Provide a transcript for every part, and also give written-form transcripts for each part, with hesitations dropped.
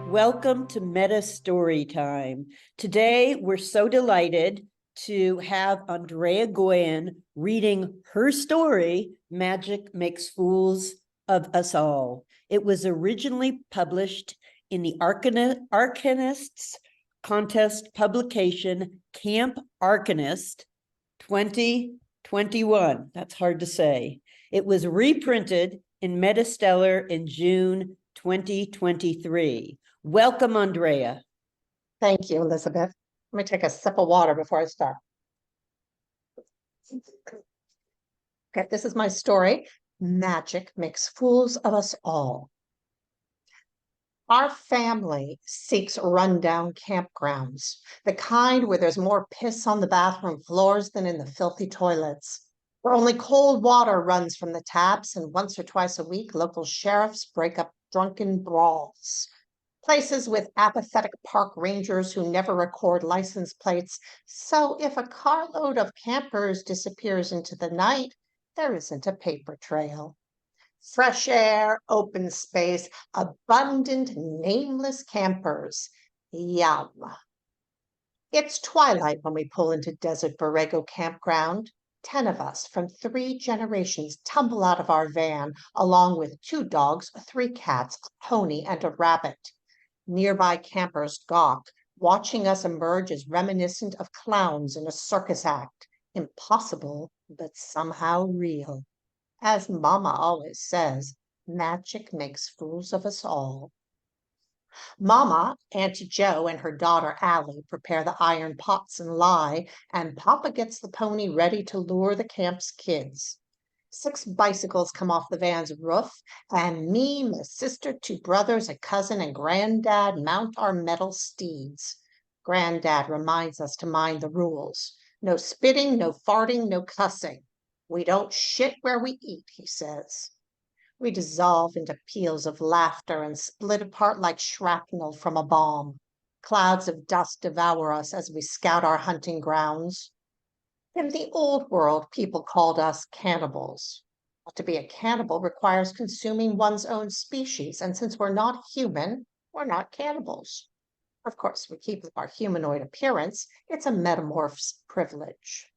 Welcome to Meta Storytime. Today, we're so delighted to have Andrea Goyan reading her story, Magic Makes Fools of Us All. It was originally published in the Arcanists Contest publication, Camp Arcanist 2021. That's hard to say. It was reprinted in MetaStellar in June 2023. Welcome, Andrea. Thank you, Elizabeth. Let me take a sip of water before I start. Okay, this is my story. Magic Makes Fools of Us All. Our family seeks rundown campgrounds, the kind where there's more piss on the bathroom floors than in the filthy toilets, where only cold water runs from the taps, and once or twice a week, local sheriffs break up drunken brawls. Places with apathetic park rangers who never record license plates. So if a carload of campers disappears into the night, there isn't a paper trail. Fresh air, open space, abundant, nameless campers. Yum. It's twilight when we pull into Desert Borrego Campground. 10 of us from 3 generations tumble out of our van, along with 2 dogs, 3 cats, a pony, and a rabbit. Nearby campers gawk, watching us emerge as reminiscent of clowns in a circus act. Impossible, but somehow real. As Mama always says, magic makes fools of us all. Mama, Auntie Jo, and her daughter Allie prepare the iron pots and lye, and Papa gets the pony ready to lure the camp's kids. 6 bicycles come off the van's roof, and me, my sister, 2 brothers, a cousin, and Granddad mount our metal steeds. Granddad reminds us to mind the rules. No spitting, no farting, no cussing. We don't shit where we eat, he says. We dissolve into peals of laughter and split apart like shrapnel from a bomb. Clouds of dust devour us as we scout our hunting grounds. In the old world, people called us cannibals. But to be a cannibal requires consuming one's own species, and since we're not human, we're not cannibals. Of course, we keep our humanoid appearance. It's a metamorph's privilege.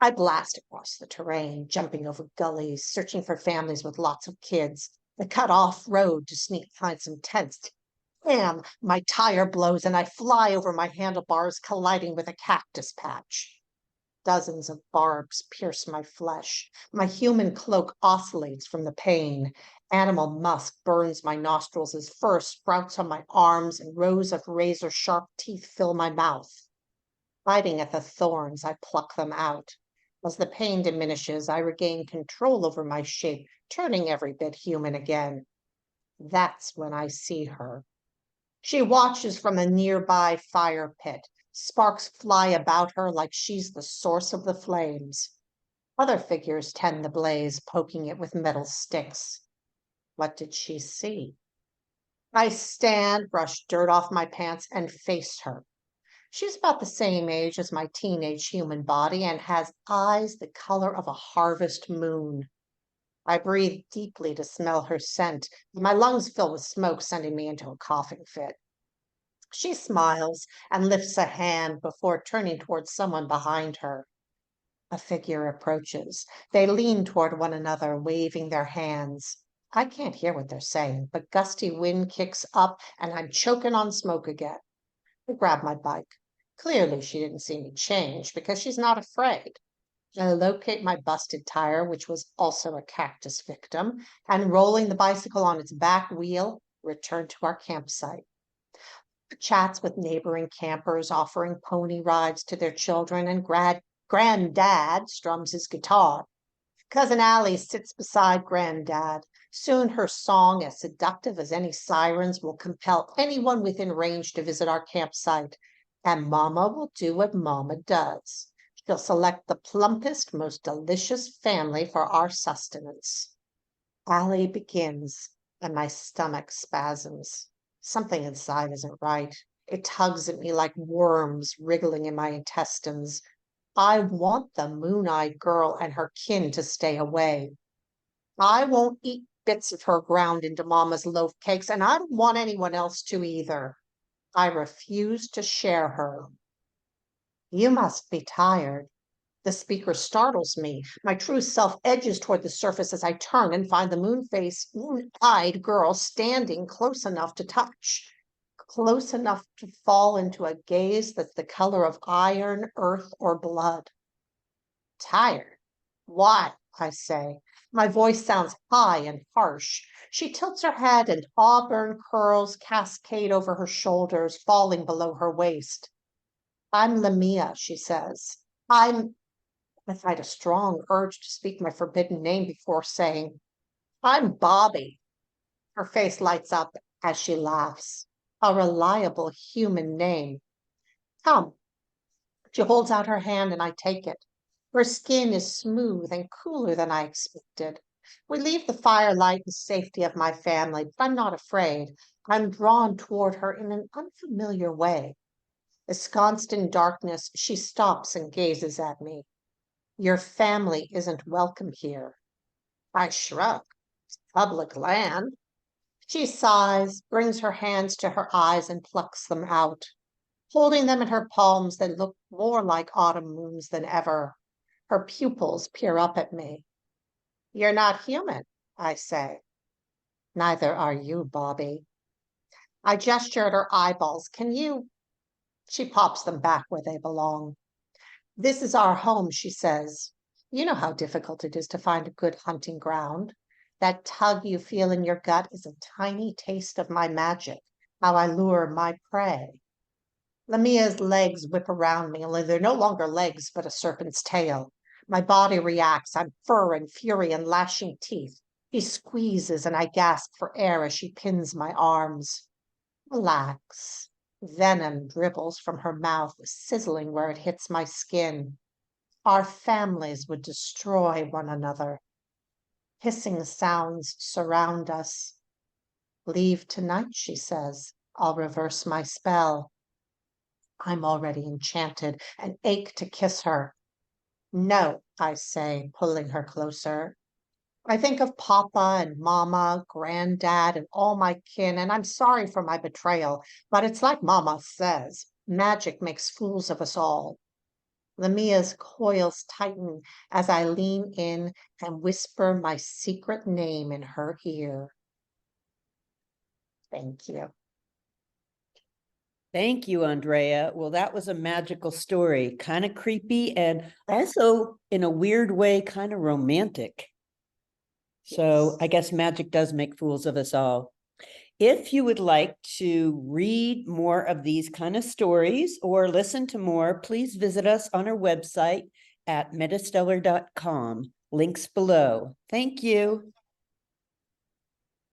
I blast across the terrain, jumping over gullies, searching for families with lots of kids, the cut-off road to sneak behind some tents. Bam! My tire blows and I fly over my handlebars, colliding with a cactus patch. Dozens of barbs pierce my flesh. My human cloak oscillates from the pain. Animal musk burns my nostrils as fur sprouts on my arms and rows of razor-sharp teeth fill my mouth. Biting at the thorns, I pluck them out. As the pain diminishes, I regain control over my shape, turning every bit human again. That's when I see her. She watches from a nearby fire pit. Sparks fly about her like she's the source of the flames. Other figures tend the blaze, poking it with metal sticks. What did she see? I stand, brush dirt off my pants, and face her. She's about the same age as my teenage human body and has eyes the color of a harvest moon. I breathe deeply to smell her scent, but my lungs fill with smoke, sending me into a coughing fit. She smiles and lifts a hand before turning towards someone behind her. A figure approaches. They lean toward one another, waving their hands. I can't hear what they're saying, but gusty wind kicks up and I'm choking on smoke again. I grab my bike. Clearly, she didn't see me change because she's not afraid. I locate my busted tire, which was also a cactus victim, and rolling the bicycle on its back wheel, return to our campsite. Chats with neighboring campers offering pony rides to their children, and Granddad strums his guitar. Cousin Allie sits beside Granddad. Soon her song, as seductive as any siren's, will compel anyone within range to visit our campsite. And Mama will do what Mama does. She'll select the plumpest, most delicious family for our sustenance. Allie begins, and my stomach spasms. Something inside isn't right. It tugs at me like worms wriggling in my intestines. I want the moon-eyed girl and her kin to stay away. I won't eat bits of her ground into Mama's loaf cakes, and I don't want anyone else to either. I refuse to share her. You must be tired. The speaker startles me. My true self edges toward the surface as I turn and find the moon-faced, moon-eyed girl standing close enough to touch, close enough to fall into a gaze that's the color of iron, earth, or blood. Tired? Why? I say. My voice sounds high and harsh. She tilts her head and auburn curls cascade over her shoulders, falling below her waist. I'm Lamia, she says. I fight a strong urge to speak my forbidden name before saying, I'm Bobby. Her face lights up as she laughs. A reliable human name. Come. She holds out her hand and I take it. Her skin is smooth and cooler than I expected. We leave the firelight and safety of my family, but I'm not afraid. I'm drawn toward her in an unfamiliar way. Ensconced in darkness, she stops and gazes at me. Your family isn't welcome here. I shrug. It's public land. She sighs, brings her hands to her eyes and plucks them out. Holding them in her palms, they look more like autumn moons than ever. Her pupils peer up at me. You're not human, I say. Neither are you, Bobby. I gesture at her eyeballs. Can you? She pops them back where they belong. This is our home, she says. You know how difficult it is to find a good hunting ground. That tug you feel in your gut is a tiny taste of my magic, how I lure my prey. Lamia's legs whip around me, only they're no longer legs, but a serpent's tail. My body reacts. I'm fur and fury and lashing teeth. She squeezes and I gasp for air as she pins my arms. Relax. Venom dribbles from her mouth, sizzling where it hits my skin. Our families would destroy one another. Hissing sounds surround us. Leave tonight, she says. I'll reverse my spell. I'm already enchanted and ache to kiss her. No, I say, pulling her closer. I think of Papa and Mama, Granddad, and all my kin, and I'm sorry for my betrayal, but it's like Mama says, magic makes fools of us all. Lamia's coils tighten as I lean in and whisper my secret name in her ear. Thank you. Thank you, Andrea. Well, that was a magical story, kind of creepy and also in a weird way, kind of romantic. So I guess magic does make fools of us all. If you would like to read more of these kind of stories or listen to more, please visit us on our website at metastellar.com. Links below. Thank you.